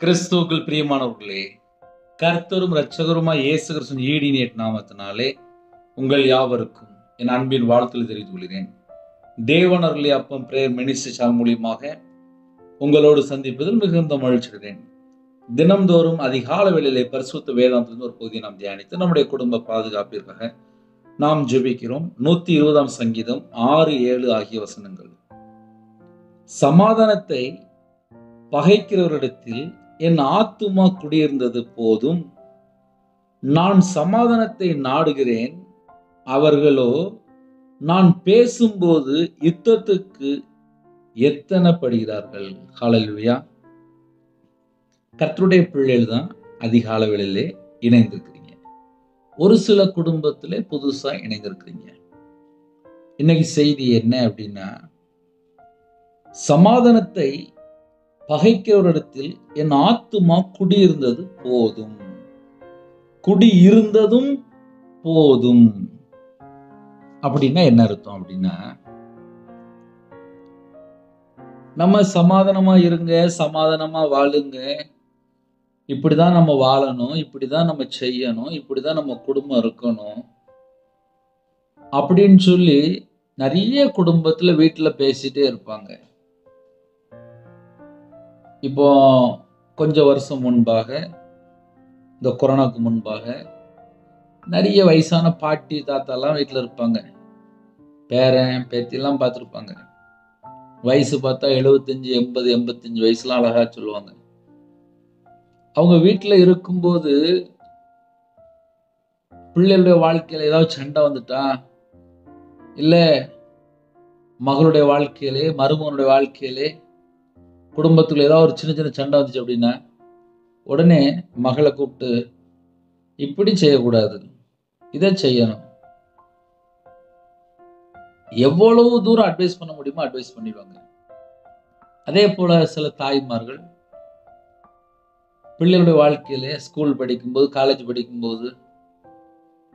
கிறிஸ்துவுக்குள் பிரியமானவர்களே, கர்த்தரும் இரட்சகருமாய் இயேசு கிறிஸ்துவின் ஈடினேட் நாமத்தினாலே உங்கள் யாவருக்கும் என் அன்பின் வாழ்த்துக்களை தெரிவித்துக் கொள்கிறேன். தேவன் அருளிய அப்பம் பிரேயர் மினிஸ்ட்ரி சேனல் மூலியமாக உங்களோடு சந்திப்பதில் மிகுந்த மகிழ்ச்சி அடைகிறேன். தினம்தோறும் அதிகால வேளையிலே பரிசுத்த வேதாந்தத்தின் ஒரு பகுதியை நாம் தியானித்து நம்முடைய குடும்ப பாதுகாப்பிற்காக நாம் ஜெபிக்கிறோம். 120 சங்கீதம் 6, 7 ஆகிய வசனங்கள். சமாதானத்தை பகைக்கிறவரிடத்தில் என் ஆத்துமா குடியிருந்தது போதும், நான் சமாதானத்தை நாடுகிறேன், அவர்களோ நான் பேசும்போது யுத்தத்துக்கு எத்தனைப்படுகிறார்கள். ஹல்லேலூயா. கர்த்தருடைய பிள்ளைகள் தான் அதிகால வேளையிலே இணைந்திருக்கிறீங்க. ஒரு சில குடும்பத்திலே புதுசா இணைந்திருக்கிறீங்க. இன்னைக்கு செய்தி என்ன அப்படின்னா, சமாதானத்தை பகைக்கிறவரிடத்தில் என் ஆத்துமா குடியிருந்தது போதும். குடியிருந்ததும் போதும் அப்படின்னா என்ன அர்த்தம் அப்படின்னா, நம்ம சமாதானமா இருங்க, சமாதானமா வாழுங்க, இப்படிதான் நம்ம வாழணும், இப்படிதான் நம்ம செய்யணும், இப்படிதான் நம்ம குடும்பம் இருக்கணும் அப்படின்னு சொல்லி நிறைய குடும்பத்துல வீட்டுல பேசிட்டே இருப்பாங்க. இப்போ கொஞ்சம் வருஷம் முன்பாக, இந்த கொரோனாவுக்கு முன்பாக நிறைய வயசான பாட்டி தாத்தாலாம் வீட்டில் இருப்பாங்க. பேரன் பேத்திலாம் பார்த்துருப்பாங்க. வயசு பார்த்தா 75, 80, 85 வயசுலாம் அழகா சொல்லுவாங்க. அவங்க வீட்டில் இருக்கும்போது பிள்ளைகளுடைய வாழ்க்கையில ஏதாவது சண்டை வந்துட்டா, இல்லை மகளுடைய வாழ்க்கையிலே மருமகனுடைய வாழ்க்கையிலே குடும்பத்துல ஏதாவது ஒரு சின்ன சின்ன சண்டை வந்துச்சு அப்படின்னா, உடனே மகளை கூப்பிட்டு இப்படி செய்யக்கூடாது, இதை செய்யணும், எவ்வளவு தூரம் அட்வைஸ் பண்ண முடியுமோ அட்வைஸ் பண்ணிடுவாங்க. அதே போல சில தாய்மார்கள் பிள்ளைகளுடைய வாழ்க்கையில ஸ்கூல் படிக்கும்போது, காலேஜ் படிக்கும்போது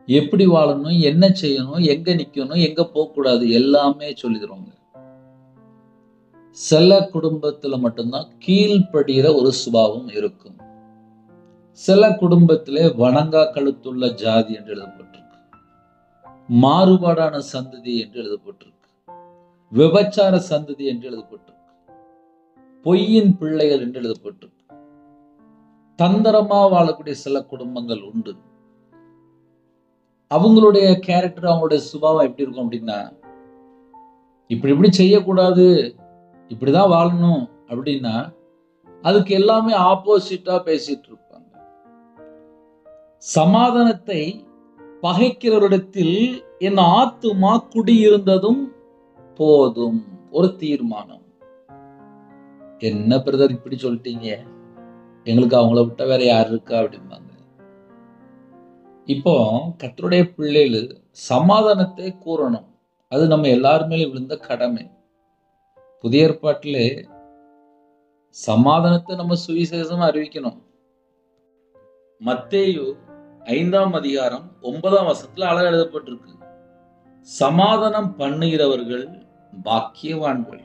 எப்படி வாழணும், என்ன செய்யணும், எங்க நிக்கணும், எங்க போகக்கூடாது எல்லாமே சொல்லி தருவாங்க. சில குடும்பத்துல மட்டும்தான் கீழ்ப்படுகிற ஒரு சுபாவம் இருக்கும். சில குடும்பத்திலே வணங்கா கழுத்துள்ள ஜாதி என்று எழுதப்பட்டிருக்கு, மாறுபாடான சந்ததி என்று எழுதப்பட்டிருக்கு, விபச்சார சந்ததி என்று எழுதப்பட்டிருக்கு, பொய்யின் பிள்ளைகள் என்று எழுதப்பட்டிருக்கு. தந்திரமா வாழக்கூடிய சில குடும்பங்கள் உண்டு. அவங்களுடைய கேரக்டர், அவங்களுடைய சுபாவம் எப்படி இருக்கும் அப்படின்னா, இப்படி செய்யக்கூடாது, இப்படிதான் வாழணும் அப்படின்னா அதுக்கு எல்லாமே ஆப்போசிட்டா பேசிட்டு இருப்பாங்க. சமாதானத்தை பகைக்கிறவரிடத்தில் என் ஆத்துமா குடியிருந்ததும் போதும். ஒரு தீர்மானம். என்ன பிரதர் இப்படி சொல்லிட்டீங்க, எங்களுக்கு அவங்கள விட்டா வேற யார் இருக்கா அப்படிம்பாங்க. இப்போ கர்த்தருடைய பிள்ளைகள் சமாதானத்தை கூறணும். அது நம்ம எல்லாருமே விழுந்த கடமை. புதிய ஏற்பாட்டிலே சமாதானத்தை நம்ம சுவிசேஷமா அறிவிக்கணும். மத்தேயு 5ஆம் அதிகாரம் 9ஆம் வசனத்துல அழகா எழுதப்பட்டிருக்கு, சமாதானம் பண்ணுகிறவர்கள் பாக்கியவான்கள்,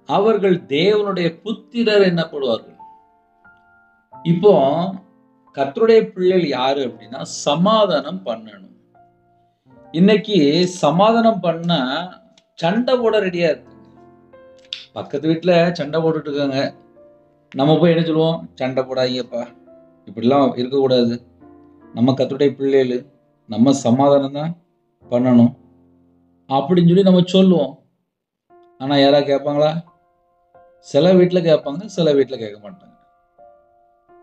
அவர்கள் தேவனுடைய புத்திரர் என்னப்படுவார்கள். இப்போ கர்த்தருடைய பிள்ளைகள் யாரு அப்படின்னா, சமாதானம் பண்ணணும். இன்னைக்கு சமாதானம் பண்ண சண்டை போட ரெடியா இருக்கு. பக்கத்து வீட்டுல சண்டை போட்டுட்டு இருக்காங்க, நம்ம போய் என்ன சொல்லுவோம், சண்டை போடாதீங்கப்பா, இப்படிலாம் இருக்கக்கூடாது, நம்ம கர்த்தருடைய பிள்ளைகள், நம்ம சமாதானம் தான் பண்ணணும் அப்படின்னு சொல்லி நம்ம சொல்லுவோம். ஆனா யாரா கேட்பாங்களா? சில வீட்டுல கேட்பாங்க, சில வீட்டுல கேட்க மாட்டாங்க.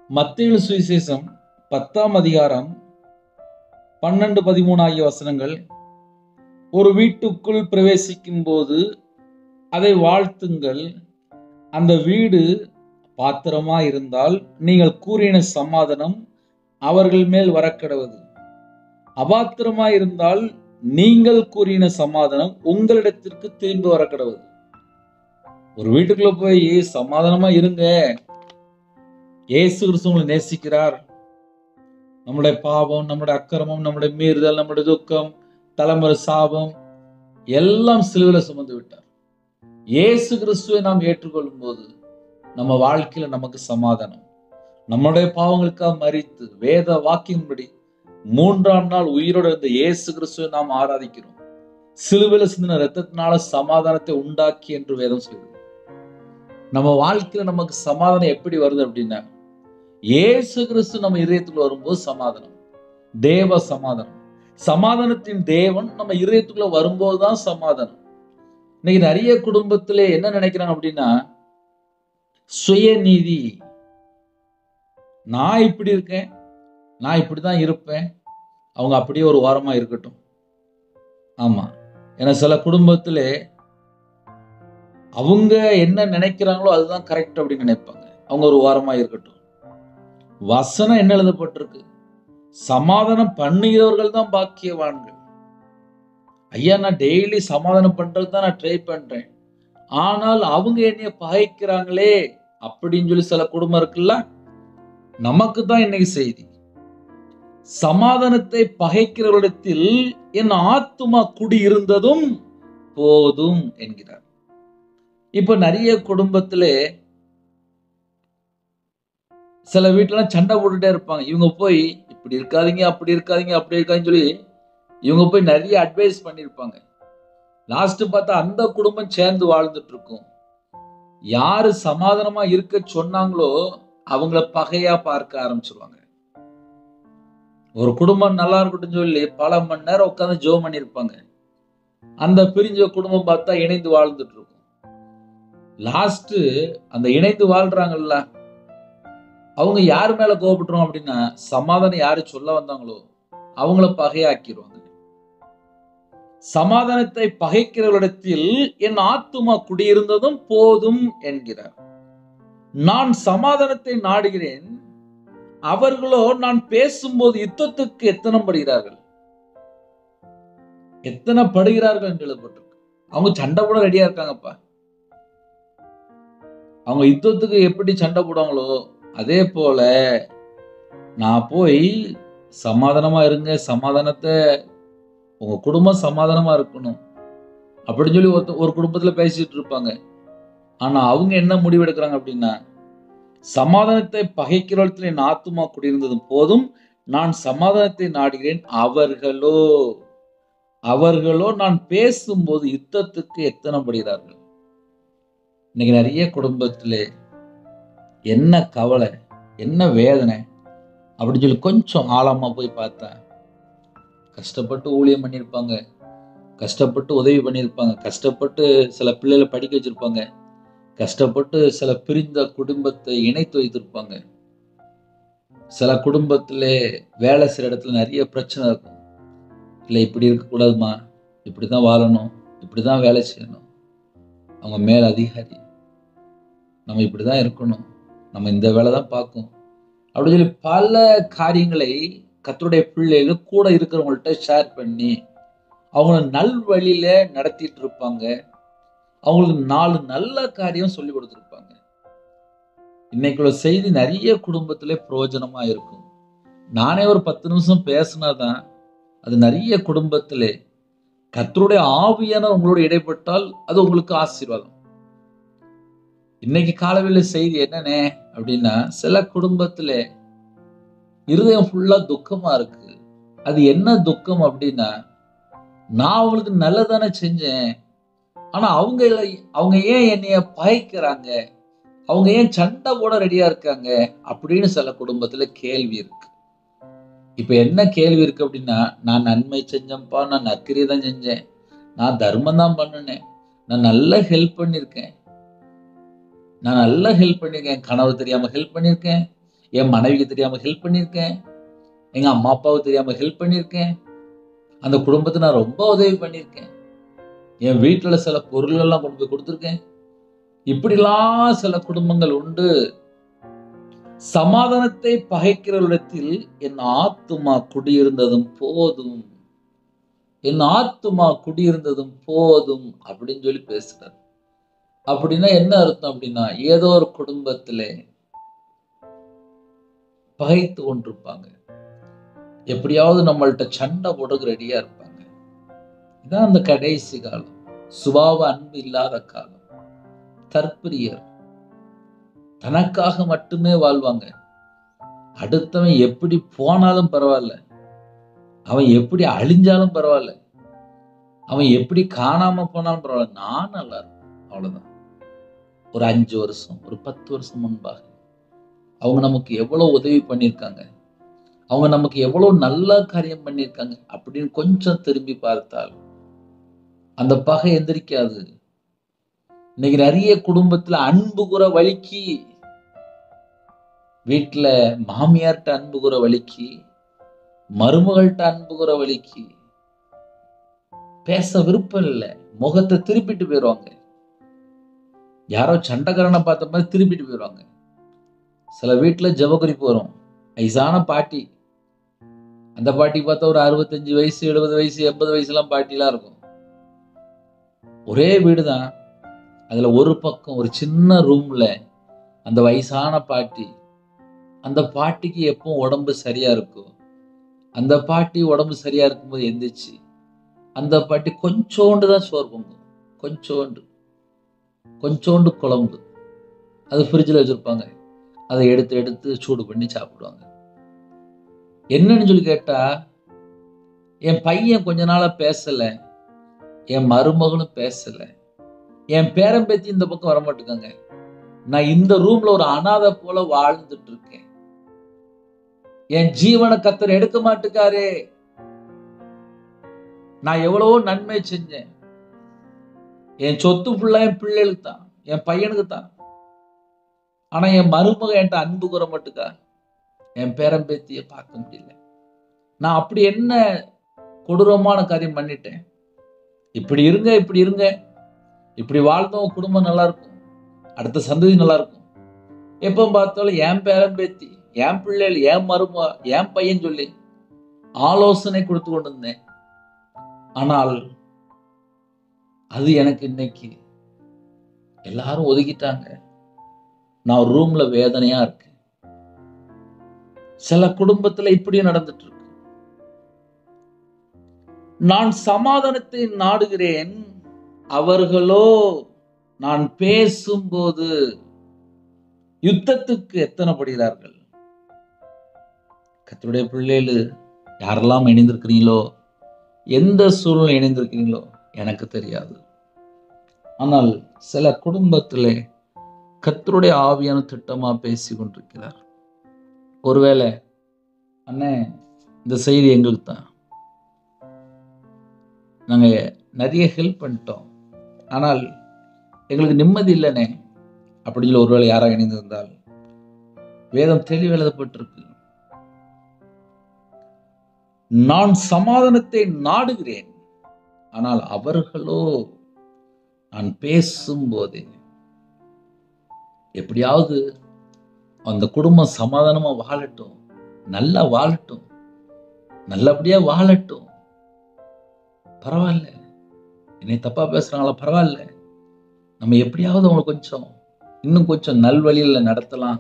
மத்தேயு சுவிசேஷம் 10ஆம் அதிகாரம் 12, 13 ஆகிய வசனங்கள், ஒரு வீட்டுக்குள் பிரவேசிக்கும் போது அதை வாழ்த்துங்கள், அந்த வீடு பாத்திரமா இருந்தால் நீங்கள் கூறின சமாதானம் அவர்கள் மேல் வரக்கடவது, அபாத்திரமா இருந்தால் நீங்கள் கூறின சமாதானம் உங்களிடத்திற்கு திரும்பி வரக்கடவது. ஒரு வீட்டுக்குள்ள போய் சமாதானமா இருங்க, இயேசு கிறிஸ்து உங்களை நேசிக்கிறார், நம்முடைய பாவம், நம்முடைய அக்கிரமம், நம்முடைய மீறுதல், நம்முடைய துக்கம், தலைமுறை சாபம் எல்லாம் சிலுவையில சுமந்து விட்டார். இயேசு கிறிஸ்துவை நாம் ஏற்றுக்கொள்ளும் போது நம்ம வாழ்க்கையில நமக்கு சமாதானம். நம்முடைய பாவங்களுக்காக மரித்து வேத வாக்கின்படி 3ஆம் நாள் உயிரோடு இருந்த இயேசு கிறிஸ்துவை நாம் ஆராதிக்கிறோம். சிலுவையில சிந்தின ரத்தத்தினால சமாதானத்தை உண்டாக்கி என்று வேதம் சொல்லுது. நம்ம வாழ்க்கையில நமக்கு சமாதானம் எப்படி வருது அப்படின்னா, இயேசு கிறிஸ்து நம்ம இதயத்துக்குள்ள வரும்போது சமாதானம், தேவ சமாதானம். சமாதானத்தின் தேவன் நம்ம இதயத்துக்குள்ள வரும்போதுதான் சமாதானம். இன்னைக்கு நிறைய குடும்பத்திலே என்ன நினைக்கிறாங்க அப்படின்னா, சுயநீதி. நான் இப்படி இருக்கேன், நான் இப்படிதான் இருப்பேன், அவங்க அப்படியே ஒரு வாரமா இருக்கட்டும். ஆமா, ஏன்னா சில குடும்பத்திலே அவங்க என்ன நினைக்கிறாங்களோ அதுதான் கரெக்ட் அப்படின்னு நினைப்பாங்க. அவங்க ஒரு வாரமா இருக்கட்டும். வசனம் என்ன எழுதப்பட்டிருக்கு? சமாதானம் பண்ணுகிறவர்கள் தான் பாக்கியவான்கள். ஐயா, நான் டெய்லி சமாதானம் பண்றது தான் நான் ட்ரை பண்றேன், ஆனால் அவங்க என்னைய பகைக்கிறாங்களே அப்படின்னு சொல்லி சில குடும்பம் இருக்குல்ல. நமக்கு தான் இன்னைக்கு செய்தி, சமாதானத்தை பகைக்கிறவரிடத்தில் என் ஆத்துமா குடியிருந்ததும் போதும் என்கிறார். இப்ப நிறைய குடும்பத்திலே சில வீட்டுல சண்டை போட்டுட்டே இருப்பாங்க. இவங்க போய் இப்படி இருக்காதீங்க, அப்படி இருக்காதீங்க, அப்படி இருக்காதுன்னு சொல்லி இவங்க போய் நிறைய அட்வைஸ் பண்ணிருப்பாங்க. லாஸ்ட் பார்த்தா அந்த குடும்பம் சேர்ந்து வாழ்ந்துட்டு இருக்கும். யாரு சமாதானமா இருக்க சொன்னாங்களோ அவங்கள பகையா பார்க்க ஆரம்பிச்சிருவாங்க. ஒரு குடும்பம் நல்லா இருக்கட்டும் சொல்லி பல மணி நேரம் உட்காந்து ஜெபம் பண்ணிருப்பாங்க. அந்த பிரிஞ்ச குடும்பம் பார்த்தா இணைந்து வாழ்ந்துட்டு இருக்கும். லாஸ்ட் அந்த இணைந்து வாழ்றாங்கல்ல, அவங்க யாரு மேல கோபப்பட்டுரும் அப்படின்னா, சமாதானம் யாரு சொல்ல வந்தாங்களோ அவங்கள பகையாக்கிடுவாங்க. சமாதானத்தை பகைக்கிறவரிடத்தில் என் ஆத்துமா குடியிருந்ததும் போதும் என்கிறார். நான் சமாதானத்தை நாடுகிறேன், அவர்களோ நான் பேசும்போது யுத்தத்துக்கு எத்தனை படுகிறார்கள் என்று எழுதப்பட்டிருக்கு. அவங்க சண்டை போட ரெடியா இருக்காங்கப்பா. அவங்க யுத்தத்துக்கு எப்படி சண்டை போடுவாங்களோ அதே போல நான் போய் சமாதானமா இருங்க, சமாதானத்தை உங்க குடும்பம் சமாதானமா இருக்கணும் அப்படின்னு சொல்லி ஒரு குடும்பத்துல பேசிட்டு இருப்பாங்க. ஆனா அவங்க என்ன முடிவு எடுக்கிறாங்க அப்படின்னா, சமாதானத்தை பகைக்கிறவர்கள் என் ஆத்துமா குடியிருந்ததும் போதும், நான் சமாதானத்தை நாடுகிறேன், அவர்களோ நான் பேசும்போது யுத்தத்துக்கு எத்தனை படுகிறார்கள். இன்னைக்கு நிறைய குடும்பத்திலே என்ன கவலை, என்ன வேதனை அப்படின்னு சொல்லி கொஞ்சம் ஆழமா போய் பார்த்தா, கஷ்டப்பட்டு ஊழியம் பண்ணியிருப்பாங்க, கஷ்டப்பட்டு உதவி பண்ணியிருப்பாங்க, கஷ்டப்பட்டு சில பிள்ளைகளை படிக்க வச்சிருப்பாங்க, கஷ்டப்பட்டு சில பிரிந்த குடும்பத்தை இணைத்து வைத்திருப்பாங்க. சில குடும்பத்திலே வேலை செய்யற இடத்துல நிறைய பிரச்சனை இருக்கும். இல்லை, இப்படி இருக்கக்கூடாதுமா, இப்படிதான் வாழணும், இப்படிதான் வேலை செய்யணும், அவங்க மேல் அதிகாரி, நம்ம இப்படிதான் இருக்கணும், நம்ம இந்த வேலை தான் பார்க்கணும் அப்படின்னு சொல்லி பல காரியங்களை கர்த்தருடைய பிள்ளைகள் கூட இருக்கிறவங்கள்ட்ட ஷேர் பண்ணி அவங்கள நல் வழியில நடத்திட்டு இருப்பாங்க. அவங்களுக்கு 4 நல்ல காரியம் சொல்லி கொடுத்துருப்பாங்க. இன்னைக்குள்ள செய்தி நிறைய குடும்பத்திலே பிரயோஜனமா இருக்கும். நானே ஒரு 10 நிமிஷம் பேசினாதான் அது நிறைய குடும்பத்திலே கர்த்தருடைய ஆவியான உங்களோட இடைப்பட்டால் அது உங்களுக்கு ஆசீர்வாதம். இன்னைக்கு காலவேளை செய்தி என்னன்னே அப்படின்னா, சில குடும்பத்துல இருதயம் ஃபுல்லா துக்கமா இருக்கு. அது என்ன துக்கம் அப்படின்னா, நான் அவங்களுக்கு நல்லதானே செஞ்சேன், ஆனா அவங்க ஏன் என்னைய பகைக்கிறாங்க, அவங்க ஏன் சண்டை போட ரெடியா இருக்காங்க அப்படின்னு சில குடும்பத்துல கேள்வி இருக்கு. இப்ப என்ன கேள்வி இருக்கு அப்படின்னா, நான் நன்மை செஞ்சேன்ப்பா, நான் நற்கிரியை தான் செஞ்சேன், நான் தர்மம் தான் பண்ணினேன், நான் நல்லா ஹெல்ப் பண்ணிருக்கேன், என் கணவர் தெரியாம ஹெல்ப் பண்ணிருக்கேன், என் மனைவிக்கு தெரியாம ஹெல்ப் பண்ணிருக்கேன், எங்க அம்மா அப்பாவுக்கு தெரியாம ஹெல்ப் பண்ணிருக்கேன், அந்த குடும்பத்தை நான் ரொம்ப உதவி பண்ணிருக்கேன், என் வீட்டுல சில பொருள் எல்லாம் கொண்டு போய் கொடுத்துருக்கேன். இப்படிலாம் சில குடும்பங்கள் உண்டு. சமாதானத்தை பகைக்கிறவரிடத்தில் என் ஆத்துமா குடியிருந்ததும் போதும், என் ஆத்துமா குடியிருந்ததும் போதும் அப்படின்னு சொல்லி பேசுறார். அப்படின்னா என்ன அர்த்தம் அப்படின்னா, ஏதோ ஒரு குடும்பத்திலே பகைத்து கொண்டிருப்பாங்க, எப்படியாவது நம்மள்ட்ட சண்டை போடுறதுக்கு ரெடியா இருப்பாங்க. இதான் அந்த கடைசி காலம், சுபாவ அன்பு இல்லாத காலம், தற்பிரியர், தனக்காக மட்டுமே வாழ்வாங்க. அடுத்தவன் எப்படி போனாலும் பரவாயில்ல, அவன் எப்படி அழிஞ்சாலும் பரவாயில்ல, அவன் எப்படி காணாம போனாலும் பரவாயில்ல, நான் நல்லா இருக்கும். அவ்வளவுதான். ஒரு 5 வருஷம், ஒரு 10 வருஷம் முன்பாக அவங்க நமக்கு எவ்வளவு உதவி பண்ணியிருக்காங்க, அவங்க நமக்கு எவ்வளவு நல்ல காரியம் பண்ணியிருக்காங்க அப்படின்னு கொஞ்சம் திரும்பி பார்த்தால் அந்த பகை எந்திரிக்காது. இன்னைக்கு நிறைய குடும்பத்துல அன்பு கூற வலிக்கு, வீட்டுல மாமியார்ட்ட அன்பு கூற வலிக்கு, மருமகள்கிட்ட அன்பு கூற வலிக்கு, பேச விருப்பம் இல்லை, முகத்தை திருப்பிட்டு போயிடுவாங்க. யாரோ சண்டைக்காரனை பார்த்த மாதிரி திருப்பிட்டு போயிடுவாங்க. சில வீட்டுல ஜெபக்குறிப்பு வரும், வயசான பாட்டி, அந்த பாட்டி பார்த்தா ஒரு 65 வயசு 70 வயசு 80 வயசுலாம் பாட்டிலாம் இருக்கும். ஒரே வீடுதான், அதுல ஒரு பக்கம் ஒரு சின்ன ரூம்ல அந்த வயசான பாட்டி, அந்த பாட்டிக்கு எப்போ உடம்பு சரியா இருக்கும், அந்த பாட்டி உடம்பு சரியா இருக்கும்போது எந்திரிச்சு அந்த பாட்டி கொஞ்சோண்டு தான் சோறு பொங்கும், கொஞ்சோண்டு குழம்பு, அது ஃப்ரிட்ஜில் வச்சிருப்பாங்க. அதை எடுத்து சூடு பண்ணி சாப்பிடுவாங்க. என்னன்னு சொல்லி கேட்டா, என் பையன் கொஞ்ச நாளா பேசல, என் மருமகளும் பேசல, என் பேரம்பேத்தி இந்த பக்கம் வரமாட்டுக்காங்க, நான் இந்த ரூம்ல ஒரு அனாதை போல வாழ்ந்துட்டு இருக்கேன், என் ஜீவனை கர்த்தர் எடுக்க மாட்டுக்காரே, நான் எவ்வளவோ நன்மை செஞ்சேன், என் சொத்து ஃபுல்லா என் பிள்ளைகளுக்கு தான், என் பையனுக்கு தான், ஆனா என் மருமக என்கிட்ட அன்பு கூற மாட்டுக்கா, என் பேரம்பேத்திய பார்க்க முடியல, நான் அப்படி என்ன கொடூரமான காரியம் பண்ணிட்டேன், இப்படி இருங்க இப்படி வாழ்ந்தவங்க குடும்பம் நல்லா இருக்கும், அடுத்த சந்ததி நல்லா இருக்கும். எப்ப பார்த்தாலும் என் பேரம்பேத்தி, என் பிள்ளைகள், என் மருமக, என் பையன் சொல்லி ஆலோசனை கொடுத்து கொண்டு இருந்தேன். ஆனால் அது எனக்கு இன்னைக்கு எல்லாரும் ஒதுக்கிட்டாங்க, நான் ஒரு ரூம்ல வேதனையா இருக்கேன். சில குடும்பத்துல இப்படியும் நடந்துட்டு இருக்கு. நான் சமாதானத்தை நாடுகிறேன், அவர்களோ நான் பேசும்போது யுத்தத்துக்கு எத்தனைப்படுகிறார்கள். கர்த்தருடைய பிள்ளைகள் யாரெல்லாம் இணைந்திருக்கிறீங்களோ, எந்த சூழ்நிலை இணைந்திருக்கிறீங்களோ எனக்கு தெரியாது. ஆனால் சில குடும்பத்திலே கர்த்தருடைய ஆவியான திட்டமா பேசி கொண்டிருக்கிறார். ஒருவேளை அண்ணே இந்த செய்தி எங்களுக்கு தான், நாங்க நிறைய ஹெல்ப் பண்ணிட்டோம், ஆனால் எங்களுக்கு நிம்மதி இல்லைனே அப்படின்னு சொல்லி ஒருவேளை யாரா இணைந்திருந்தால், வேதம் தெளிவு எழுதப்பட்டிருக்கு, நான் சமாதானத்தை நாடுகிறேன், ஆனால் அவர்களோ நான் பேசும்போதே எப்படியாவது அந்த குடும்பம் சமாதானமா வாழட்டும், நல்லா வாழட்டும், நல்லபடியா வாழட்டும், பரவாயில்ல, என்னை தப்பா பேசுறாங்களா பரவாயில்ல, நம்ம எப்படியாவது அவங்களை இன்னும் கொஞ்சம் நல்வழியில நடத்தலாம்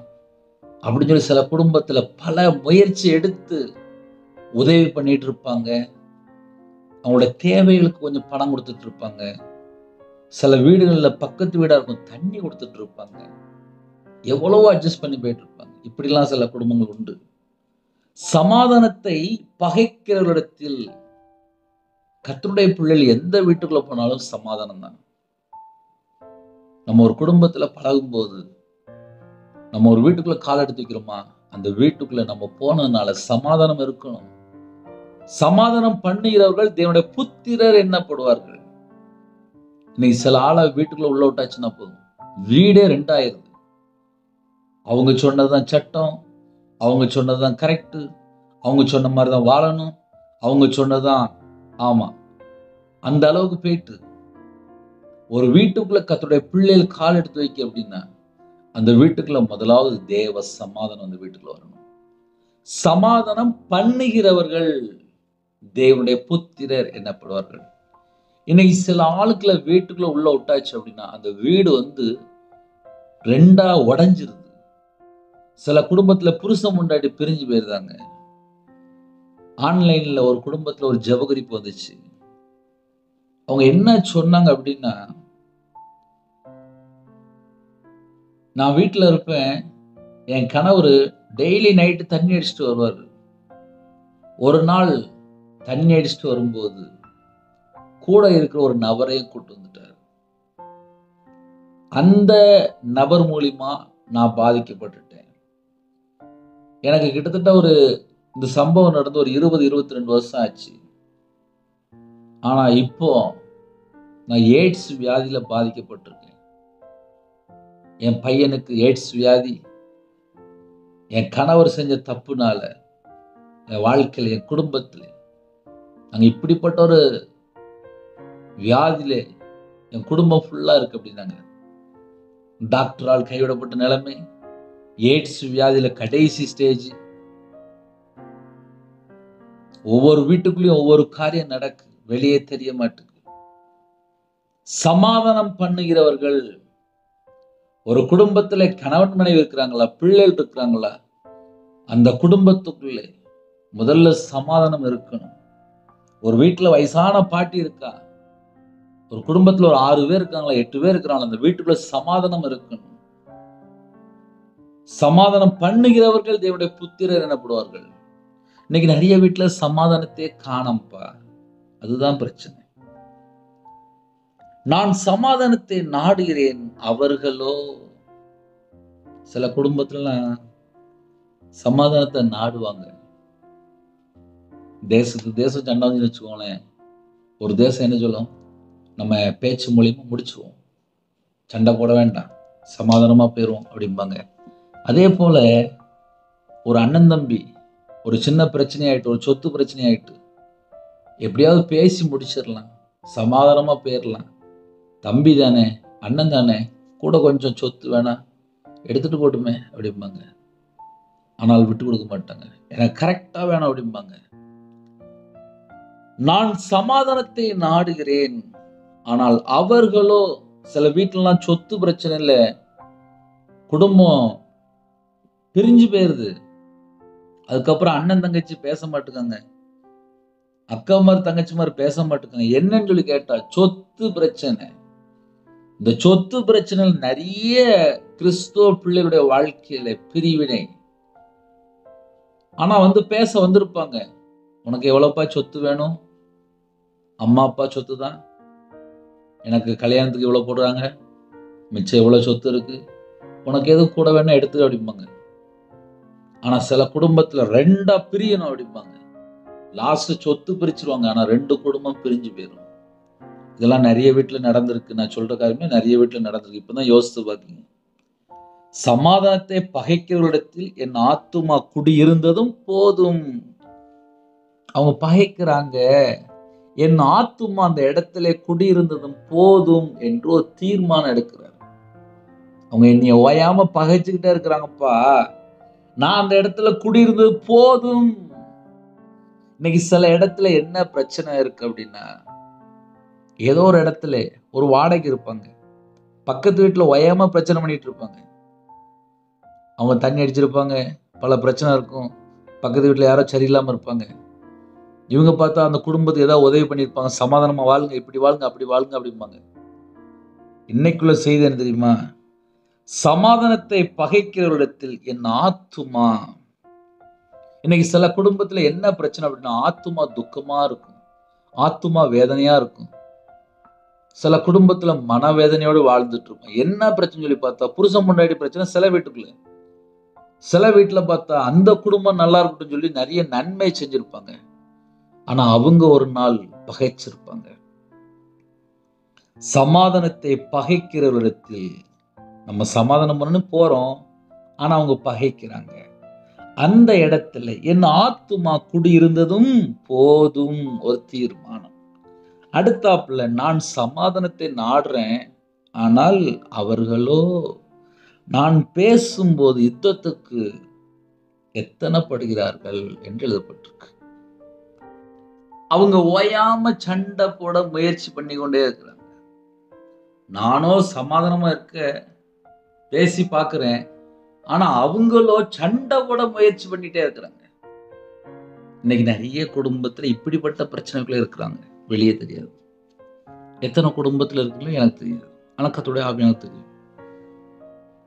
அப்படின்னு சொல்லி சில குடும்பத்துல பல முயற்சி எடுத்து உதவி பண்ணிட்டு இருப்பாங்க. அவங்களோட தேவைகளுக்கு கொஞ்சம் பணம் கொடுத்துட்டு இருப்பாங்க. சில வீடுகள்ல பக்கத்து வீடா இருக்கும், தண்ணி கொடுத்துட்டு இருப்பாங்க. எவ்வளவோ அட்ஜஸ்ட் பண்ணி போயிட்டு இருப்பாங்க. இப்படிலாம் சில குடும்பங்கள் உண்டு. சமாதானத்தை பகைக்கிறவரிடத்தில் கர்த்தருடைய பிள்ளைகள் எந்த வீட்டுக்குள்ள போனாலும் சமாதானம் தான். நம்ம ஒரு குடும்பத்துல பழகும் போது, நம்ம ஒரு வீட்டுக்குள்ள கால் எடுத்து வைக்கிறோமா, அந்த வீட்டுக்குள்ள நம்ம போனதுனால சமாதானம் இருக்கணும். சமாதானம் பண்ணுகிறவர்கள் தேவனுடைய புத்திரர் என்னப்படுவார்கள். இன்னைக்கு சில ஆளை வீட்டுக்குள்ள உள்ள விட்டாச்சுன்னா போதும், வீடே 2 ஆயிருது. அவங்க சொன்னதுதான் சட்டம், அவங்க சொன்னதுதான் கரெக்ட், அவங்க சொன்ன மாதிரிதான் வாழணும், அவங்க சொன்னதான் ஆமா, அந்த அளவுக்கு போயிட்டு ஒரு வீட்டுக்குள்ள கர்த்தருடைய பிள்ளைகள் கால் எடுத்து வைக்க அப்படின்னா, அந்த வீட்டுக்குள்ள முதலாவது தேவ சமாதானம் அந்த வீட்டுக்குள்ள வரணும். சமாதானம் பண்ணுகிறவர்கள் தேவனுடைய புத்திரர் என்னப்படுவார்கள். இன்னைக்கு சில ஆளுக்களை வீட்டுக்குள்ள உள்ள விட்டாச்சு அப்படின்னா, அந்த வீடு 2ஆ உடைஞ்சிருது. சில குடும்பத்துல புருஷன் முண்டாட்டி பிரிஞ்சு போயிருந்தாங்க. ஆன்லைன்ல ஒரு குடும்பத்துல ஒரு ஜெபகுறிப்பு வந்துச்சு. அவங்க என்ன சொன்னாங்க அப்படின்னா, நான் வீட்டுல இருப்பேன், என் கணவர் டெய்லி நைட்டு தண்ணி அடிச்சுட்டு வருவார். ஒரு நாள் தண்ணி அடிச்சுட்டு வரும்போது கூட இருக்கிற ஒரு நபரையும் கூட்டு வந்துட்டார். அந்த நபர் மூலியமா நான் பாதிக்கப்பட்டுட்டேன். எனக்கு கிட்டத்தட்ட இந்த சம்பவம் நடந்து ஒரு 20-22 வருஷம் ஆச்சு. ஆனா இப்போ நான் எய்ட்ஸ் வியாதியில பாதிக்கப்பட்டிருக்கேன். என் பையனுக்கு எய்ட்ஸ் வியாதி என் கணவர் செஞ்ச தப்புனால என் வாழ்க்கையில், என் குடும்பத்தில் நாங்க இப்படிப்பட்ட ஒரு வியாதியில என் குடும்பம் ஃபுல்லா இருக்கு அப்படின்னாங்க. டாக்டரால் கைவிடப்பட்ட நிலைமை, எய்ட்ஸ் வியாதியில கடைசி ஸ்டேஜ். ஒவ்வொரு வீட்டுக்குள்ளேயும் ஒவ்வொரு காரியம் நடக்கு, வெளியே தெரிய மாட்டேங்குது. சமாதானம் பண்ணுகிறவர்கள், ஒரு குடும்பத்துல கணவன் மனைவி இருக்கிறாங்களா, பிள்ளைகள் இருக்கிறாங்களா, அந்த குடும்பத்துக்குள்ளே முதல்ல சமாதானம் இருக்கணும். ஒரு வீட்டுல வயசான பாட்டி இருக்கா, ஒரு குடும்பத்துல ஒரு 6 பேர் இருக்காங்களா, 8 பேர் இருக்கிறாங்களா, அந்த வீட்டுக்குள்ள சமாதானம் இருக்கணும். சமாதானம் பண்ணுகிறவர்கள் தேவனுடைய புத்திரர் எனப்படுவார்கள். இன்னைக்கு நிறைய வீட்டுல சமாதானத்தையே காணோம்ப்பா. அதுதான் பிரச்சனை. நான் சமாதானத்தை நாடுகிறேன், அவர்களோ, சில குடும்பத்துல சமாதானத்தை நாடுவாங்க. தேசத்துக்கு தேசம் சண்டை வந்து வச்சுக்கோங்களேன், ஒரு தேசம் என்ன சொல்லும், நம்ம பேச்சு மூலியமா முடிச்சுவோம், சண்டை போட வேண்டாம், சமாதானமா போயிடுவோம் அப்படிம்பாங்க. அதே போல ஒரு அண்ணன் தம்பி ஒரு சின்ன பிரச்சனை ஆயிட்டு, ஒரு சொத்து பிரச்சனை ஆயிட்டு, எப்படியாவது பேசி முடிச்சிடலாம், சமாதானமா போயிடலாம். தம்பி தானே, அண்ணன் தானே, கூட கொஞ்சம் சொத்து வேணா எடுத்துட்டு போட்டுமே அப்படிம்பாங்க. ஆனால் விட்டு கொடுக்க மாட்டாங்க, எனக்கு கரெக்டா வேணும் அப்படிம்பாங்க. நான் சமாதானத்தை நாடுகிறேன், ஆனால் அவர்களோ, சில வீட்டுலாம் சொத்து பிரச்சனை இல்ல, குடும்பம் பிரிஞ்சு போயிருது. அதுக்கப்புறம் அண்ணன் தங்கச்சி பேச மாட்டுக்காங்க, அக்கா மாதிரி தங்கச்சி மாதிரி பேச மாட்டுக்காங்க. என்னன்னு சொல்லி கேட்டா சொத்து பிரச்சனை. இந்த சொத்து பிரச்சனை நிறைய கிறிஸ்துவ பிள்ளைகளுடைய வாழ்க்கையில பிரிவினை. ஆனா பேச வந்திருப்பாங்க, உனக்கு எவ்வளவுப்பா சொத்து வேணும், அம்மா அப்பா சொத்து தான், எனக்கு கல்யாணத்துக்கு இவ்வளவு போடுறாங்க, மிச்சம் எவ்வளவு சொத்து இருக்கு, உனக்கு எது கூட வேணா எடுத்து அப்படிம்பாங்க. ஆனா சில குடும்பத்துல 2ஆ பிரியணும் அப்படிம்பாங்க. லாஸ்ட் சொத்து பிரிச்சிருவாங்க, ஆனா 2 குடும்பம் பிரிஞ்சு போயிடும். இதெல்லாம் நிறைய வீட்டுல நடந்திருக்கு. நான் சொல்ற காரியமே நிறைய வீட்டுல நடந்திருக்கு. இப்பதான் யோசித்து பாத்தீங்க. சமாதானத்தை பகைக்கிறவரிடத்தில் என் ஆத்துமா குடியிருந்ததும் போதும். அவங்க பகைக்கிறாங்க, என் ஆத்துமா அந்த இடத்துல குடியிருந்ததும் போதும் என்று ஒரு தீர்மானம் எடுக்கிறார். அவங்க என்னைய ஓயாம பகைச்சுக்கிட்டே இருக்கிறாங்கப்பா, நான் அந்த இடத்துல குடியிருந்தது போதும். இன்னைக்கு சில இடத்துல என்ன பிரச்சனை இருக்கு அப்படின்னா, ஏதோ ஒரு இடத்துல ஒரு வாடகை இருப்பாங்க, பக்கத்து வீட்டுல ஓயாம பிரச்சனை பண்ணிட்டு இருப்பாங்க. அவங்க தண்ணி அடிச்சிருப்பாங்க, பல பிரச்சனை இருக்கும், பக்கத்து வீட்டுல யாரோ சரியில்லாம இருப்பாங்க. இவங்க பார்த்தா அந்த குடும்பத்துக்கு ஏதாவது உதவி பண்ணியிருப்பாங்க, சமாதானமா வாழுங்க, இப்படி வாழுங்க, அப்படி வாழுங்க அப்படிம்பாங்க. இன்னைக்குள்ள செய்தி என்ன தெரியுமா, சமாதானத்தை பகைக்கிறவரிடத்தில் என் ஆத்துமா. இன்னைக்கு சில குடும்பத்துல என்ன பிரச்சனை அப்படின்னா, ஆத்துமா துக்கமா இருக்கும், ஆத்துமா வேதனையா இருக்கும். சில குடும்பத்துல மனவேதனையோடு வாழ்ந்துட்டு இருப்போம். என்ன பிரச்சனை சொல்லி பார்த்தா, புருஷன் பொண்டாட்டி பிரச்சனை சில வீட்டுக்குள்ள, சில வீட்டுல பார்த்தா அந்த குடும்பம் நல்லா இருக்கட்டும் சொல்லி நிறைய நன்மை செஞ்சிருப்பாங்க, ஆனா அவங்க ஒரு நாள் பகைச்சிருப்பாங்க. சமாதானத்தை பகைக்கிறவரிடத்தில் நம்ம சமாதானம் பண்ணு போறோம், ஆனா அவங்க பகைக்கிறாங்க. அந்த இடத்துல என் ஆத்துமா குடியிருந்ததும் போதும், ஒரு தீர்மானம். அடுத்தாப்புல நான் சமாதானத்தை நாடுறேன், ஆனால் அவர்களோ, நான் பேசும்போது யுத்தத்துக்கு எத்தனைப்படுகிறார்கள் என்று எழுதப்பட்டிருக்கு. அவங்க ஓயாம சண்டை போட முயற்சி பண்ணி கொண்டே இருக்கிறாங்க. நானோ சமாதானமா இருக்க பேசி பார்க்கிறேன், ஆனா அவங்களோ சண்டை போட முயற்சி பண்ணிட்டே இருக்கிறாங்க. இன்னைக்கு நிறைய குடும்பத்துல இப்படிப்பட்ட பிரச்சனைகளே இருக்கிறாங்க, வெளியே தெரியாது. எத்தனை குடும்பத்துல இருக்குன்னு எனக்கு தெரியாது, ஆனா கர்த்தருடைய ஆவியானவருக்கு தெரியும்.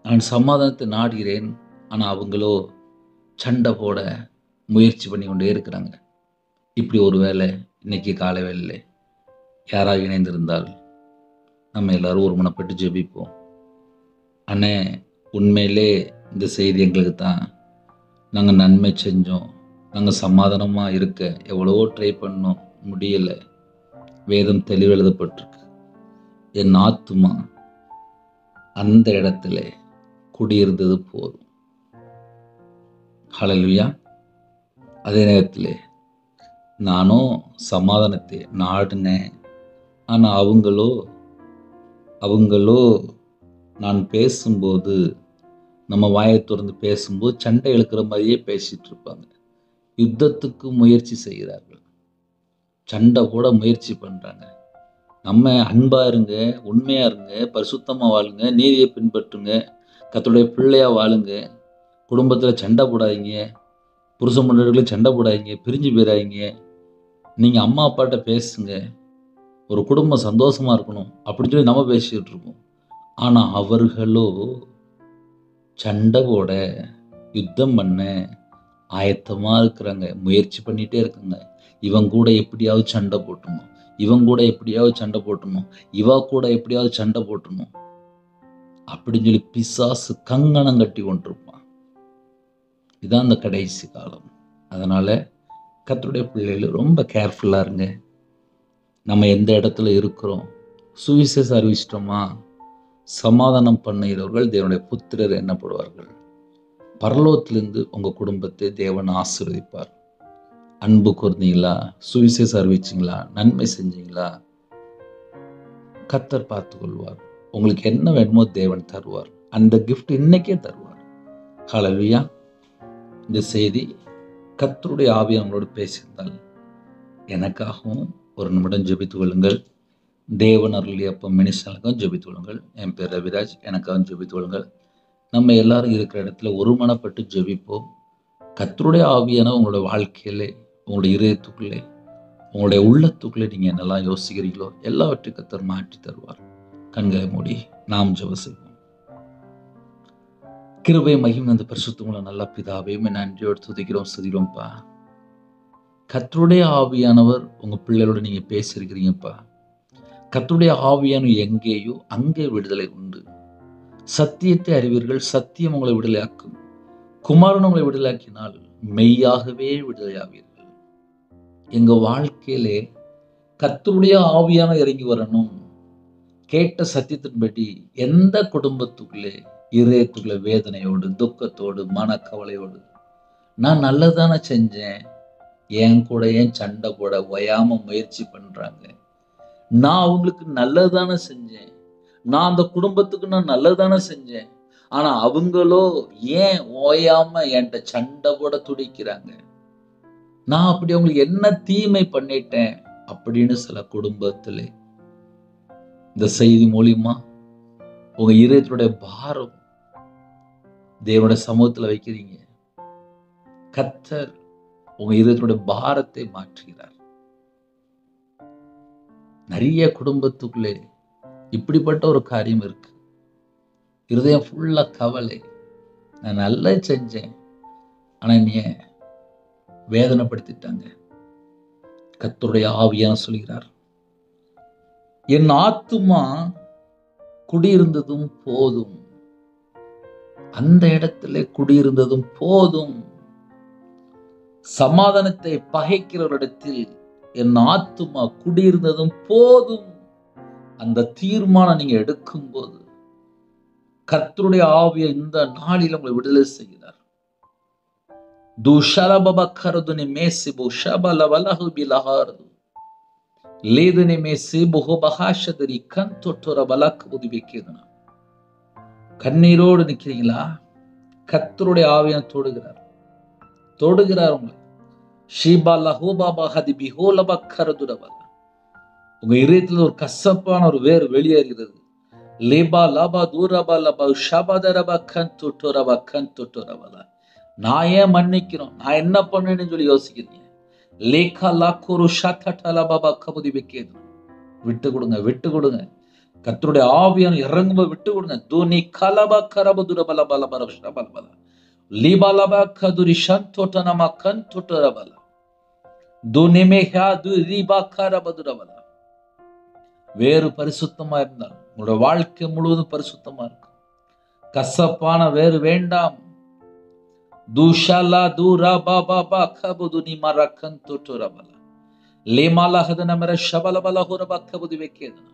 நான் சமாதானத்தை நாடுகிறேன், ஆனா அவங்களோ சண்டை போட முயற்சி பண்ணி கொண்டே இருக்கிறாங்க. இப்படி ஒரு வேளை இன்னைக்கு காலை வேளையிலே யாராவது இணைந்திருந்தால் நம்ம எல்லாரும் ஒருமனப்பட்டு ஜெபிப்போம். அண்ணே, உண்மையிலே இந்த செய்தி எங்களுக்கு தான். நாங்கள் நன்மை செஞ்சோம், நாங்கள் சமாதானமாக இருக்க எவ்வளவோ ட்ரை பண்ணோம், முடியலை. வேதம் தெளிவு எழுதப்பட்டிருக்கு, என் ஆத்துமா அந்த இடத்துல குடியிருந்தது போதும். ஹல்லேலூயா. அதே நேரத்தில் நானும் சமாதானத்தை நாடினேன். ஆனால் அவங்களோ நான் பேசும்போது, நம்ம வாயை திறந்து பேசும்போது சண்டை இழுக்கிற மாதிரியே பேசிட்டு இருப்பாங்க. யுத்தத்துக்கு முயற்சி செய்கிறார்கள், சண்டை கூட முயற்சி பண்ணுறாங்க. நம்ம அன்பா இருங்க, உண்மையா இருங்க, பரிசுத்தமாக வாழுங்க, நீதியை பின்பற்றுங்க, கர்த்தருடைய பிள்ளையா வாழுங்க, குடும்பத்தில் சண்டை போடாதீங்க, புருஷ முன்னாடிகளும் சண்டை போடாதீங்க, பிரிஞ்சு போயிடாதீங்க, நீங்கள் அம்மா அப்பாட்ட பேசுங்க, ஒரு குடும்பம் சந்தோஷமா இருக்கணும் அப்படின்னு சொல்லி நம்ம பேசிக்கிட்டு இருக்கோம். ஆனால் அவர்களோ சண்டை போட, யுத்தம் பண்ண ஆயத்தமாக இருக்கிறாங்க, முயற்சி பண்ணிகிட்டே இருக்காங்க. இவன் கூட எப்படியாவது சண்டை போட்டணும், இவன் கூட எப்படியாவது சண்டை போட்டணும், இவா கூட எப்படியாவது சண்டை போட்டணும் அப்படின்னு சொல்லி பிசாசு கங்கணம் கட்டி கொண்டிருப்பான். இதுதான் அந்த கடைசி காலம். அதனால் கர்த்தருடைய பிள்ளைகள் ரொம்ப கேர்ஃபுல்லாக இருங்க. நம்ம எந்த இடத்துல இருக்கிறோம், சுவிசேஷம் அறிவிச்சிட்டோமா, சமாதானம் பண்ணுகிறவர்கள் தேவனுடைய புத்திரர் எண்ணப்படுவார்கள். பரலோகத்திலிருந்து உங்கள் குடும்பத்தை தேவன் ஆசீர்வதிப்பார். அன்பு கூர்ந்தீங்களா, சுவிசேஷம் அறிவிச்சிங்களா, நன்மை செஞ்சீங்களா, கர்த்தர் பார்த்து கொள்வார். உங்களுக்கு என்ன வேணுமோ தேவன் தருவார். அந்த கிஃப்ட் இன்னைக்கே தருவார். ஹல்லேலூயா. இந்த செய்தி கர்த்தருடைய ஆவியானவரோடு பேசியிருந்தால் எனக்காகவும் ஒரு நிமிடம் ஜெபித்துக் கொள்ளுங்கள். தேவன் அருளிய அப்பம் மினிஸ்டருக்கும் ஜெபித்துக் கொள்ளுங்கள். என் பேர் ரவிராஜ், எனக்காகவும் ஜெபித்துக் கொள்ளுங்கள். நம்ம எல்லாரும் இருக்கிற இடத்துல ஒருமனப்பட்டு ஜெபிப்போம். கர்த்தருடைய ஆவியான உங்களுடைய வாழ்க்கையிலே, உங்களுடைய இதயத்துக்குள்ளே, உங்களுடைய உள்ளத்துக்குள்ளே நீங்கள் என்னெல்லாம் யோசிக்கிறீங்களோ எல்லாவற்றையும் கர்த்தர் மாற்றி தருவார். கண்களை மூடி நாம் ஜெபம் செய்வோம். கிருபை மகிமை அந்த பரிசுத்தமுள்ள நல்ல பிதாவே, நன்றியோடு துதிக்கிறோம், ஸ்துதிக்கிறோம்ப்பா. கர்த்தருடைய ஆவியானவர் உங்க பிள்ளைகளோட நீங்க பேசியிருக்கிறீங்கப்பா. கர்த்தருடைய ஆவியானவர் எங்கேயோ அங்கே விடுதலை உண்டு. சத்தியத்தை அறிவீர்கள், சத்தியம் உங்களை விடுதலையாக்கும். குமாரன் உங்களை விடுதலையாக்கினால் மெய்யாகவே விடுதலையாவீர்கள். எங்க வாழ்க்கையிலே கர்த்தருடைய ஆவியானவர் இறங்கி வரணும். கேட்ட சத்தியத்தின்படி எந்த குடும்பத்துக்குள்ளே இதயத்துக்குள்ள வேதனையோடு, துக்கத்தோடு, மனக்கவலையோடு, நான் நல்லதானே செஞ்சேன், என் கூட ஏன் சண்டை போட ஓயாம முயற்சி பண்றாங்க, நான் அவங்களுக்கு நல்லதானே செஞ்சேன், நான் அந்த குடும்பத்துக்கு நான் நல்லதானே செஞ்சேன், ஆனா அவங்களோ ஏன் ஓயாம என்கிட்ட சண்டை போட துடிக்கிறாங்க, நான் அப்படி அவங்களுக்கு என்ன தீமை பண்ணிட்டேன் அப்படின்னு சில குடும்பத்திலே இந்த செய்தி மூலியமா உங்க இதயத்தினுடைய பாரம் தேவனுடைய சமூகத்துல வைக்கிறீங்க. கர்த்தர் உங்க இதயத்தினுடைய பாரத்தை மாற்றுகிறார். நிறைய குடும்பத்துக்குள்ளே இப்படிப்பட்ட ஒரு காரியம் இருக்கு. இருதயம் ஃபுல்லா கவலை, நான் நல்லா செஞ்சேன் ஆனா நீ வேதனைப்படுத்திட்டாங்க. கர்த்தருடைய ஆவியான சொல்கிறார், என் ஆத்துமா குடியிருந்ததும் போதும், அந்த இடத்துல குடியிருந்ததும் போதும். சமாதானத்தை பகைக்கிறவரிடத்தில் என் ஆத்துமா குடியிருந்ததும் போதும். அந்த தீர்மானம் நீங்க எடுக்கும் போது கர்த்தருடைய ஆவியை இந்த நாளில் உங்களை விடுதலை செய்கிறார். துஷரபபக்கரதுனி மேசிபு ஷபலவலஹு பிலஹாரது லேதுனி மேசிபு ஹபஹாஷதரி கன்தொட்டரபலக் உதிபிக்கிறனா. கண்ணீரோடு நிற்கிறீங்களா? கர்த்தருடைய ஆவியை தொடுகிறார் உங்களை. உங்க இதயத்துல ஒரு கசப்பான ஒரு வேர் வெளியேறுகிறது. நான் ஏன் மன்னிக்கிறோம், நான் என்ன பண்ணேன்னு சொல்லி யோசிக்கிறீங்க. விட்டு கொடுங்க. கர்த்தருடைய ஆவியான இறங்கும்போது விட்டு கொடுங்க. லிபலப கதுரி சந்தோட்டனம கந்தோட்டரபல துனிமேஹா து ரிபகரபதுரபல. வேறு பரிசுத்தமா இருந்தால் உங்களோட வாழ்க்கை முழுவதும் பரிசுத்தமா இருக்கும். கசப்பான வேறு வேண்டாம். துஷலா துரா பாபா கபுது நிமர கந்தோட்டரபல லேமாலஹதனமர ஷபலபலஹுரப கபுது வெக்கேதன.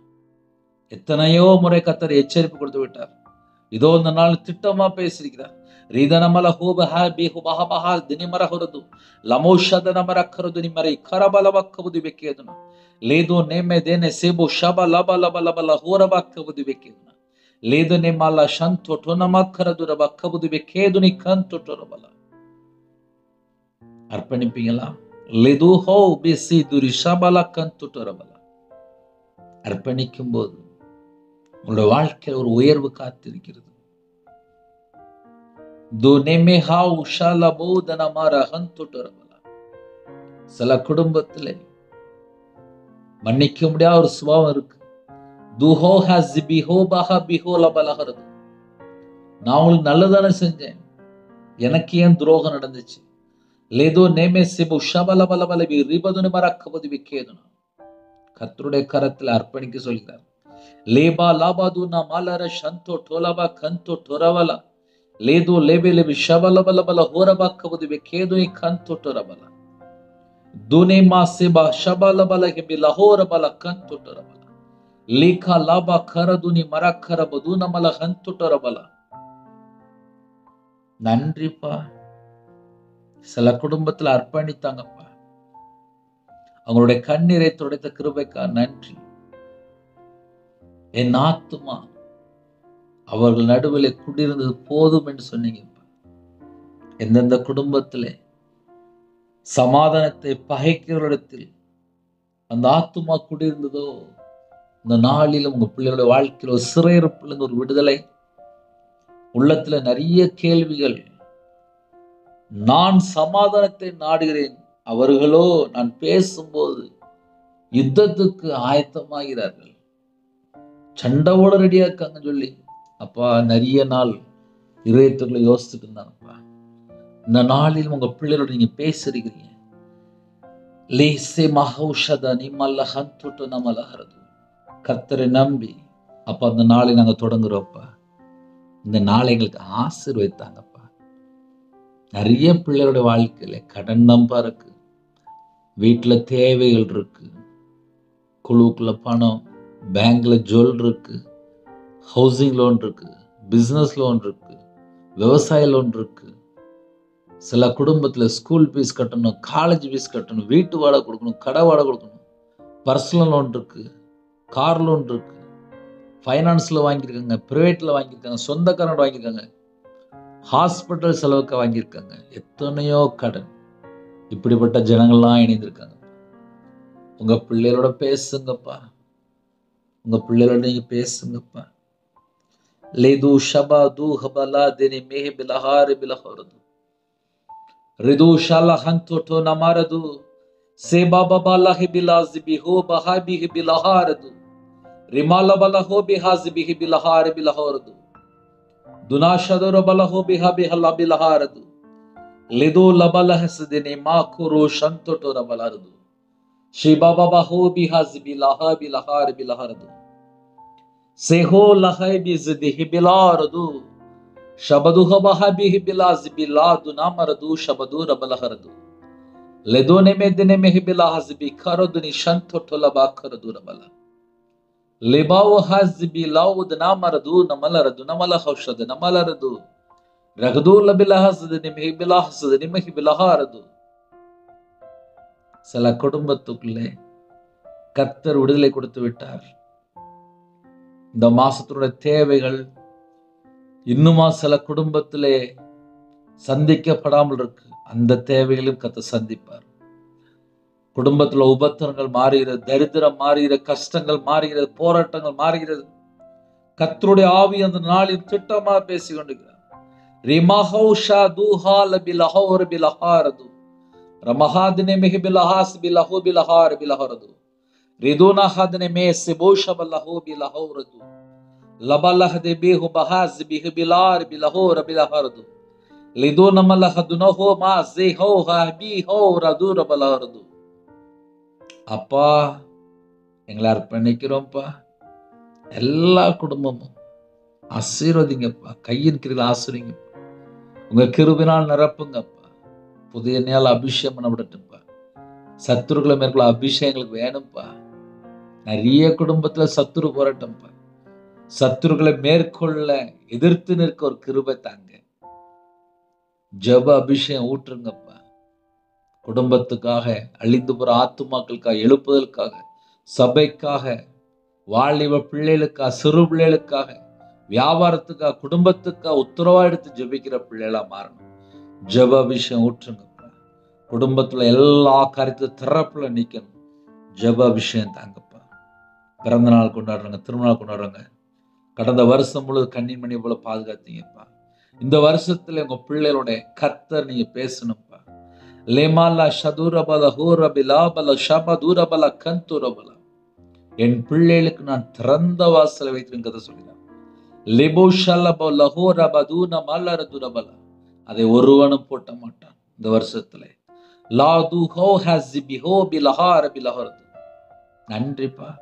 எத்தனையோ முறை கர்த்தர் எச்சரிப்பு கொடுத்து விட்டார். இதோ இந்த நாள் திட்டமா பேசியிருக்கிறார். ரீதனமல ஹோபஹ பிஹுபஹ பஹ தினிமர ஹுரது லமோஷதனமர கருது நிமரை கரபலவ கபுது வெக்கேதன லேதோ நேமே தேனே சேபு ஷபலபலபலபல ஹுரப கபுது வெக்கேதன லேது நேமால சந்தோட்டனம கரதுரப கபுது வெக்கேதுனி கந்தோட்டரபல. அர்ப்பணிப்பீங்களா? லேது ஹோ பிசி துரி ஷபல கந்தோட்டரபல. அர்ப்பணிக்கும் போது உங்களுடைய வாழ்க்கையில் ஒரு உயர்வு காத்திருக்கிறது. சில குடும்பத்திலே மன்னிக்க முடியாத ஒரு சுபாவம் இருக்கு. நான் உங்களுக்கு நல்லதானே செஞ்சேன், எனக்கு ஏன் துரோகம் நடந்துச்சு? கர்த்தருடைய கரத்தில் அர்ப்பணிக்க சொல்கிறார். லேபா லாபாது மலர சந்தோ டோலபா கந்தோ டொரவல லேதோ லேபே லேபி ஷபலபலபல ஹோரபா கபுது வெக்கேது கந்தோ டொரவல துனே மா சேபா ஷபலபல ஹெபி லஹோரபல கந்தோ டொரவல லேகா லாபா கரதுனி மரக்கரபது நமல கந்தோ டொரவல. நன்றிப்பா. சில குடும்பத்தில் அர்ப்பணித்தாங்கப்பா. அவங்களுடைய கண்ணீரை துடைத்த கிருபைக்கா நன்றி. என் ஆத்துமா அவர்கள் நடுவில் குடியிருந்தது போதும் என்று சொன்னீங்க. எந்தெந்த குடும்பத்திலே சமாதானத்தை பகைக்கிறவரிடத்தில் அந்த ஆத்துமா குடியிருந்ததோ இந்த நாளில் உங்க பிள்ளைகளுடைய வாழ்க்கையில் ஒரு சிறையிருப்பிலிருந்து ஒரு விடுதலை. உள்ளத்துல நிறைய கேள்விகள். நான் சமாதானத்தை நாடுகிறேன், அவர்களோ நான் பேசும்போது யுத்தத்துக்கு ஆயத்தமாகிறார்கள், சண்டையோட ரெடியா இருக்காங்க சொல்லி அப்பா நிறைய நாள் இதயத்துக்குள்ள யோசிச்சுட்டு இருந்தாங்கப்பா. இந்த நாளில் உங்க பிள்ளைகளோட நீங்க பேசுறீங்க. கர்த்தரை நம்பி அப்ப அந்த நாளை நாங்க தொடங்குறோம்ப்பா. இந்த நாளை எங்களுக்கு ஆசீர்வதித்தாங்கப்பா. நிறைய பிள்ளைகளோட வாழ்க்கையில கடன் நம்பா இருக்கு, வீட்டுல தேவைகள் இருக்கு, குழுக்குள்ள பணம், பேங்க்ல ஜுவல் இருக்கு, ஹவுசிங் லோன் இருக்கு, பிசினஸ் லோன் இருக்கு, விவசாய லோன் இருக்கு. சில குடும்பத்துல ஸ்கூல் ஃபீஸ் கட்டணும், காலேஜ் ஃபீஸ் கட்டணும், வீட்டு வாடகை கொடுக்கணும், கடை வாடகை கொடுக்கணும், பர்சனல் லோன் இருக்கு, கார் லோன் இருக்கு, ஃபைனான்ஸ்ல வாங்கியிருக்காங்க, பிரைவேட்ல வாங்கியிருக்காங்க, சொந்தக்காரன் வாங்கியிருக்காங்க, ஹாஸ்பிட்டல் செலவுக்கு வாங்கியிருக்காங்க, எத்தனையோ கடன். இப்படிப்பட்ட ஜனங்கள்லாம் இணைந்திருக்காங்க. உங்க பிள்ளைகளோட பேசுங்கப்பா. உங்க பிள்ளைகளோட நீங்க பேசுங்கப்பா. லேது ஷபா து ஹபலா தினி மேஹ பிலஹார் பிலஹரது ரிது ஷலஹந்து டு நமரது சேபா பபலஹி பிலாஸிபி ஹோ பஹாபிஹி பிலஹாரது ரிமால பலஹோ பிஹாஸிபிஹி பிலஹார் பிலஹரது துனாஷதர பலஹோ பிஹா பிஹல பிலஹாரது லிது லபலஹஸ் தினி மாகுரு ஷந்து டு ரபலரது ஷிபா பபஹோ பிஹாஸிபி லஹா பிலஹார் பிலஹரது सेहो लहै बिज़दिहि बिलारदु शबदु हबहबिहि बिलाज़ बिलादु नामरदु शबदु रबलहरदु लेदोने में दिने में बिलाहज़ बिखरदुनि शंतो टोलबा खरदु रबला लेबाव हज़ बिलाउद नामरदु नमलरदु नमलहौशद नमलरदु रगदु लबिलाहज़ दिने में बिलाहज़ दिने में बिलाहरदु. சில குடும்பத்துக்குள்ளே கர்த்தர் விடுதலை கொடுத்து விட்டார். இந்த மாசத்தோட தேவைகள் இன்னுமா சில குடும்பத்திலே சந்திக்கப்படாமல் இருக்கு. அந்த தேவைகளையும் கர்த்தர் சந்திப்பார். குடும்பத்துல உபத்திரங்கள் மாறுகிறது, தரித்திரம் மாறுகிறது, கஷ்டங்கள் மாறுகிறது, போராட்டங்கள் மாறுகிறது. கர்த்தருடைய ஆவி அந்த நாளில் திட்டமா பேசி கொண்டிருக்கிறார். ரிமஹௌஷா துஹால பிலஹோர் பிலஹாரது ரமஹாதினே மிஹி பிலஹாஸ் பிலஹு பிலஹார் பிலஹரது ரிதுனா ஹதனே மே சிபோஷபல்லஹு பிலஹௌரது லபலஹதே பிஹு பஹாஸ் பிஹு பிலார் பிலஹோர் பிலஹரது லிதோ நமல ஹதுனஹோ மா ஸேஹோ ஹபி ஹோ ரது ரபலஹது. அப்பா, எங்களை அர்ப்பணிக்கிறோம்ப்பா. எல்லா குடும்பமும் ஆசீர்வதிங்கப்பா. கையின் கிரியில் ஆசீர்வதிங்கப்பா. உங்க கிருபினால் நிரப்புங்கப்பா. புதிய நாள் அபிஷேகம் பண்ணப்படட்டும்ப்பா. சத்துருக்களை மேற்கொள்ள அபிஷேகங்களுக்கு வேணும்ப்பா. நிறைய குடும்பத்துல சத்துரு போராட்டம்ப்பா. சத்துருக்களை மேற்கொள்ள எதிர்த்து நிற்க ஒரு கிருபை தாங்க. ஜெப அபிஷேகம் ஊற்றுங்கப்பா. குடும்பத்துக்காக, அழிந்து போற ஆத்துமாக்களுக்காக, எழுப்புதலுக்காக, சபைக்காக, வாலிப பிள்ளைகளுக்காக, சிறு பிள்ளைகளுக்காக, வியாபாரத்துக்காக, குடும்பத்துக்காக உத்தரவா எடுத்து ஜெபிக்கிற பிள்ளைகளா மாறணும். ஜெப அபிஷேகம் ஊற்றுங்கப்பா. குடும்பத்துல எல்லா காரியத்திலும் திறப்புல நிக்கணும். ஜெப அபிஷேகம் தாங்கப்பா. பிறந்த நாள் கொண்டாடுறாங்க, திருமணம் கொண்டாடுறாங்க. கடந்த வருஷம் முழுவதும் கண்ணீர் மணி போல பாதுகாத்தீங்கப்பா. இந்த வருஷத்துல உங்க பிள்ளைகளோட கர்த்தர் நீங்க பேசணும்ப்பா. லேமாலா ஷதுரபல ஹூரபிலாபல ஷபதுரபல கந்துரபல. என் பிள்ளைகளுக்கு நான் திறந்த வாசலை வைத்திருக்கிறத சொல்லிடுறேன். அதை ஒருவனும் போட்ட மாட்டான் இந்த வருஷத்துல. நன்றிப்பா.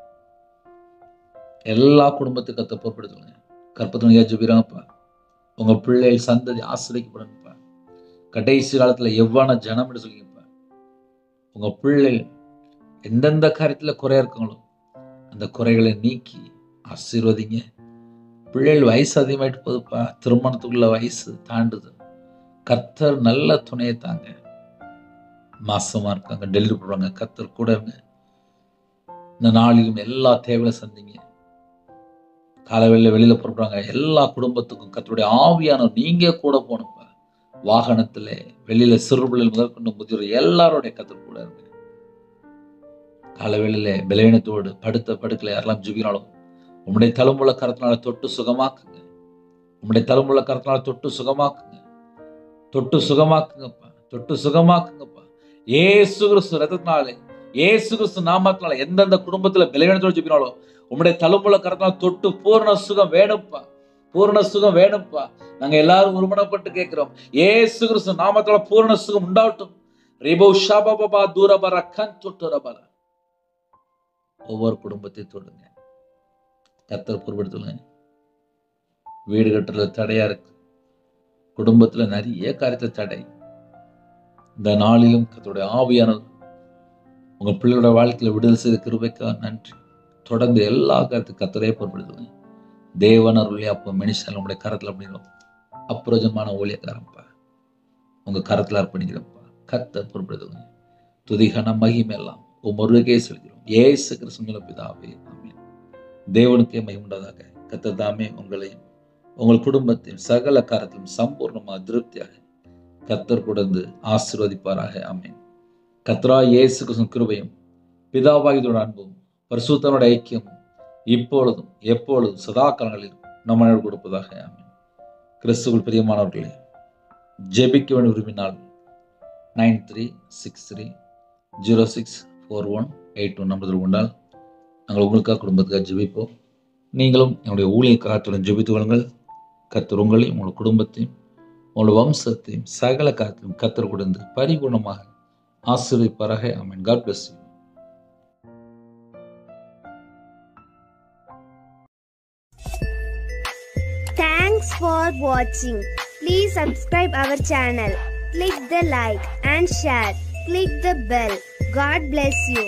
எல்லா குடும்பத்துக்கு கத்த பொறுப்படுத்துங்க. கற்பத்துங்க ஜெபிக்கிறாங்கப்பா. உங்க பிள்ளைகள் சந்ததி ஆசிரியப்படணும்ப்பா. கடைசி காலத்துல எவ்வான ஜனம் என்று சொல்லிங்கப்பா. உங்க பிள்ளைகள் எந்தெந்த காரியத்துல குறையா இருக்காங்களோ அந்த குறைகளை நீக்கி ஆசீர்வதிங்க. பிள்ளைகள் வயசு அதிகமாயிட்டு போகுதுப்பா. திருமணத்துக்குள்ள வயசு தாண்டுது. கர்த்தர் நல்ல துணையை தாங்க. மாசமா இருக்காங்க, டெலிவரி போடுறாங்க, கர்த்தர் கூட இருங்க. இந்த நாளிலும் எல்லா தேவைகளை சந்திங்க. காலவெளியில வெளியில போடுறாங்க. எல்லா குடும்பத்துக்கும் கர்த்தருடைய ஆவியானவர் நீங்க கூட போகணும்ப்பா. வாகனத்துல வெளியில சிறு பிள்ளைகள் முதற்கொண்டு முதியோர் எல்லாரோடைய கர்த்தர் கூட இருங்க. காலவெளியில பலவீனத்தோடு படுத்த படுக்கல யாரெல்லாம் ஜெபிக்கிறாலும் உம்முடைய தழும்புள்ள கரத்தினால தொட்டு சுகமாக்குங்க. உம்முடைய தழும்புள்ள கரத்தினால தொட்டு சுகமாக்குங்க. தொட்டு சுகமாக்குங்கப்பா. தொட்டு சுகமாக்குங்கப்பா. இயேசு கிறிஸ்து ரத்தத்தினாலே, இயேசு கிறிஸ்து நாமத்தினால எந்தெந்த குடும்பத்துல பலவீனத்தோடு ஜெபிக்கிறாலும் உம்முடைய தழும்புள்ள கரத்தினால தொட்டு பூர்ண சுகம் வேணும்ப்பா. பூர்ண சுகம் வேணும்ப்பா. நாங்க எல்லாரும் ஒருமனப்பட்டு கேட்கிறோம். இயேசு கிறிஸ்து நாமத்தினால பூர்ண சுகம் உண்டாகட்டும். ரிபோ ஷபபபா தூரபர கந்துரபல. ஒவ்வொரு குடும்பத்தை தொடுங்க. கர்த்தர் பொறுப்படுத்துங்க. வீடு கட்டுறது தடையா இருக்கு. குடும்பத்துல நிறைய காரியத்துல தடை. இந்த நாளிலும் கர்த்தருடைய ஆவியானவர் உங்க பிள்ளையோட வாழ்க்கையில விடுதலை செய்த கிருபைக்காக நன்றி. தொடர்ந்து எல்லா காரியத்துக்கும் கர்த்தரே பொறுப்படுத்துங்க. தேவனருடைய அப்போ மனுஷன் உங்களுடைய கரத்துல அப்படிங்கிறோம். அப்புரோஜமான ஊழியக்காரன்ப்பா. உங்க கரத்துல அர்ப்பணிக்கிறோம்ப்பா. கர்த்தர் பொறுப்படுத்துங்க. துதிகன மகிமை எல்லாம் ஒருவருக்கே செலுகிறோம். இயேசு கிறிஸ்துவின் பிதாவே, ஆமென். தேவனுக்கே மகிமையுண்டாதாக. கர்த்தர் தாமே உங்களையும் உங்கள் குடும்பத்தையும் சகல காரியத்திலும் சம்பூர்ணமாக திருப்தியாக கர்த்தர் கொடுத்து ஆசீர்வதிப்பாராக. ஆமென். கர்த்தராகிய இயேசு கிறிஸ்துவின் கிருபையும் பிதாவாகிய அன்பும் பரிசுத்தனோட ஐக்கியம் இப்பொழுதும் எப்பொழுதும் சதா காலங்களில் நம்ம கொடுப்பதாக. ஆமென். கிறிஸ்துவுக்குள் பிரியமானவர்களே, ஜெபிக்க வேண்டிய விரும்பினால் 9363064181 நம்பர் கொண்டால் நாங்கள் உங்களுக்காக குடும்பத்துக்காக ஜெபிப்போம். நீங்களும் என்னுடைய ஊழியக்காரத்துடன் ஜெபித்து கொள்ளுங்கள். கர்த்தர் உங்களையும் உங்கள் குடும்பத்தையும் உங்களுடைய வம்சத்தையும் சகல காரியத்தையும் கர்த்தர் கொடுத்து பரிபூர்ணமாக ஆசீர்வதிப்பாராக. ஆமென். God bless you. Thanks for watching. Please subscribe our channel. Click the like and share. Click the bell. God bless you.